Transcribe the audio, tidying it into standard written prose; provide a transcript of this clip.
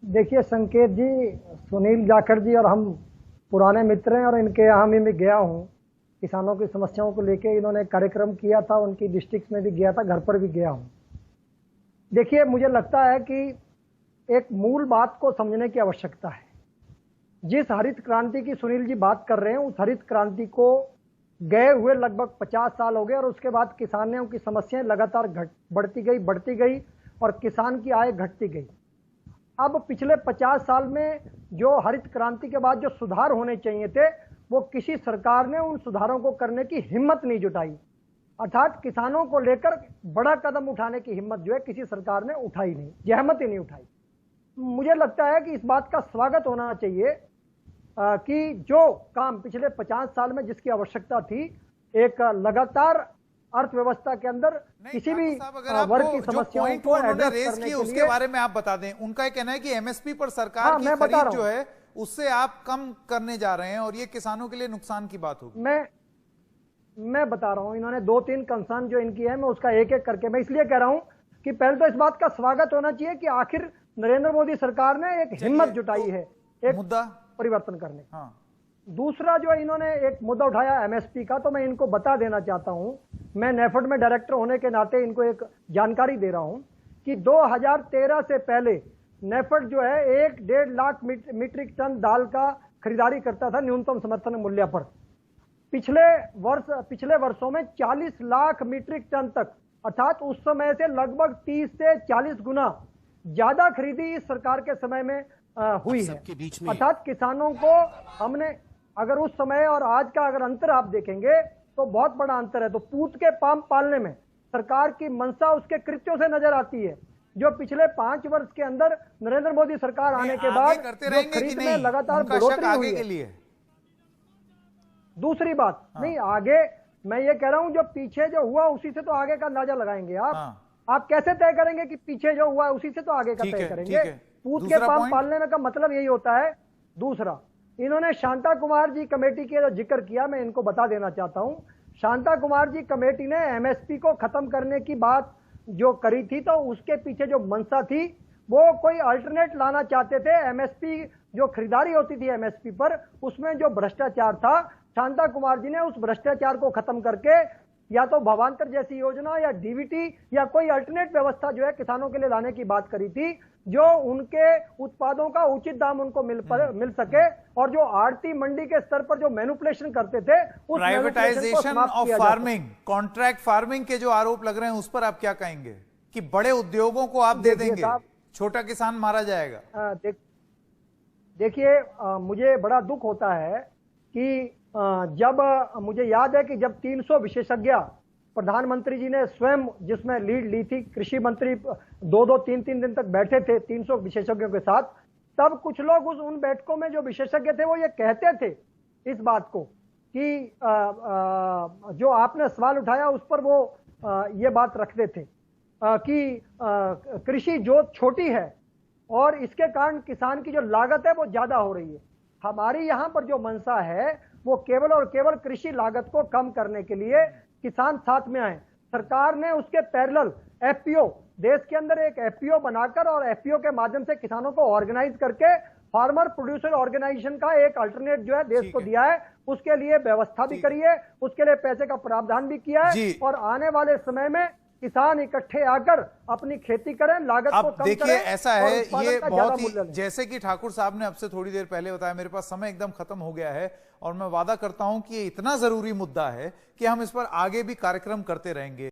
देखिए संकेत जी, सुनील जाखड़ जी और हम पुराने मित्र हैं और इनके यहाँ भी मैं गया हूँ। किसानों की समस्याओं को लेके इन्होंने कार्यक्रम किया था, उनकी डिस्ट्रिक्ट में भी गया था, घर पर भी गया हूँ। देखिए मुझे लगता है कि एक मूल बात को समझने की आवश्यकता है। जिस हरित क्रांति की सुनील जी बात कर रहे हैं, उस हरित क्रांति को गए हुए लगभग 50 साल हो गए और उसके बाद किसानों की समस्याएं लगातार बढ़ती गई और किसान की आय घटती गई। अब पिछले 50 साल में जो हरित क्रांति के बाद जो सुधार होने चाहिए थे, वो किसी सरकार ने उन सुधारों को करने की हिम्मत नहीं जुटाई। अर्थात किसानों को लेकर बड़ा कदम उठाने की हिम्मत जो है किसी सरकार ने उठाई नहीं, जहमत ही नहीं उठाई। मुझे लगता है कि इस बात का स्वागत होना चाहिए कि जो काम पिछले 50 साल में जिसकी आवश्यकता थी, एक लगातार अर्थव्यवस्था के अंदर किसी भी वर्ग की समस्याओं को एड्रेस करने के उसके लिए, बारे में आप बता दें। उनका कहना है कि एमएसपी पर सरकार की खरीद जो है उससे आप कम करने जा रहे हैं और ये किसानों के लिए नुकसान की बात होगी। मैं बता रहा हूं, इन्होंने 2-3 कंसर्न जो इनकी है, मैं उसका एक एक करके मैं इसलिए कह रहा हूं कि पहले तो इस बात का स्वागत होना चाहिए कि आखिर नरेंद्र मोदी सरकार ने एक हिम्मत जुटाई है एक मुद्दा परिवर्तन करने। हाँ। दूसरा जो इन्होंने एक मुद्दा उठाया एमएसपी का, तो मैं इनको बता देना चाहता हूं, मैं नेफेड में डायरेक्टर होने के नाते इनको एक जानकारी दे रहा हूं कि 2013 से पहले नेफेड जो है 1.5 लाख मीट्रिक टन दाल का खरीदारी करता था न्यूनतम समर्थन मूल्य पर। पिछले वर्षों में 40 लाख मीट्रिक टन तक, अर्थात उस समय से लगभग 30 से 40 गुना ज्यादा खरीदी इस सरकार के समय में हुई है। अर्थात किसानों को हमने, अगर उस समय और आज का अगर अंतर आप देखेंगे तो बहुत बड़ा अंतर है। तो पूत के पाम पालने में सरकार की मंशा उसके कृत्यों से नजर आती है, जो पिछले 5 वर्ष के अंदर नरेंद्र मोदी सरकार आने के बाद जो खरीद में लगातार बढ़ोतरी हुई है। दूसरी बात, नहीं आगे मैं ये कह रहा हूं, जो पीछे जो हुआ उसी से तो आगे का अंदाजा लगाएंगे आप कैसे तय करेंगे कि पीछे जो हुआ उसी से तो आगे का तय करेंगे। पूत के पाम पालने में का मतलब यही होता है। दूसरा, इन्होंने शांता कुमार जी कमेटी के जो जिक्र किया, मैं इनको बता देना चाहता हूं, शांता कुमार जी कमेटी ने एमएसपी को खत्म करने की बात जो करी थी, तो उसके पीछे जो मंशा थी वो कोई अल्टरनेट लाना चाहते थे। एमएसपी जो खरीदारी होती थी एमएसपी पर, उसमें जो भ्रष्टाचार था, शांता कुमार जी ने उस भ्रष्टाचार को खत्म करके या तो भावांतर जैसी योजना या डीबीटी या कोई अल्टरनेट व्यवस्था जो है किसानों के लिए लाने की बात करी थी, जो उनके उत्पादों का उचित दाम उनको मिल सके और जो आड़ती मंडी के स्तर पर जो मैनिपुलेशन करते थे, उस privatisation of farming, contract farming के जो आरोप लग रहे हैं उस पर आप क्या कहेंगे कि बड़े उद्योगों को आप दे देंगे, छोटा किसान मारा जाएगा? देखिए मुझे बड़ा दुख होता है कि जब मुझे याद है कि जब 300 विशेषज्ञ प्रधानमंत्री जी ने स्वयं जिसमें लीड ली थी, कृषि मंत्री 2-3 दिन तक बैठे थे 300 विशेषज्ञों के साथ, तब कुछ लोग उन बैठकों में जो विशेषज्ञ थे वो ये कहते थे इस बात को कि जो आपने सवाल उठाया उस पर वो ये बात रखते थे कि कृषि जोत छोटी है और इसके कारण किसान की जो लागत है वो ज्यादा हो रही है। हमारी यहाँ पर जो मंशा है वो केवल और केवल कृषि लागत को कम करने के लिए किसान साथ में आए। सरकार ने उसके पैरेलल एफपीओ, देश के अंदर एक एफपीओ बनाकर और एफपीओ के माध्यम से किसानों को ऑर्गेनाइज करके फार्मर प्रोड्यूसर ऑर्गेनाइजेशन का एक अल्टरनेट जो है देश को दिया है। उसके लिए व्यवस्था भी करी है, उसके लिए पैसे का प्रावधान भी किया है और आने वाले समय में किसान इकट्ठे आकर अपनी खेती करें, लागत को कम देखिए ऐसा है, ये बहुत ही, जैसे कि ठाकुर साहब ने अब से थोड़ी देर पहले बताया, मेरे पास समय एकदम खत्म हो गया है और मैं वादा करता हूं कि ये इतना जरूरी मुद्दा है कि हम इस पर आगे भी कार्यक्रम करते रहेंगे।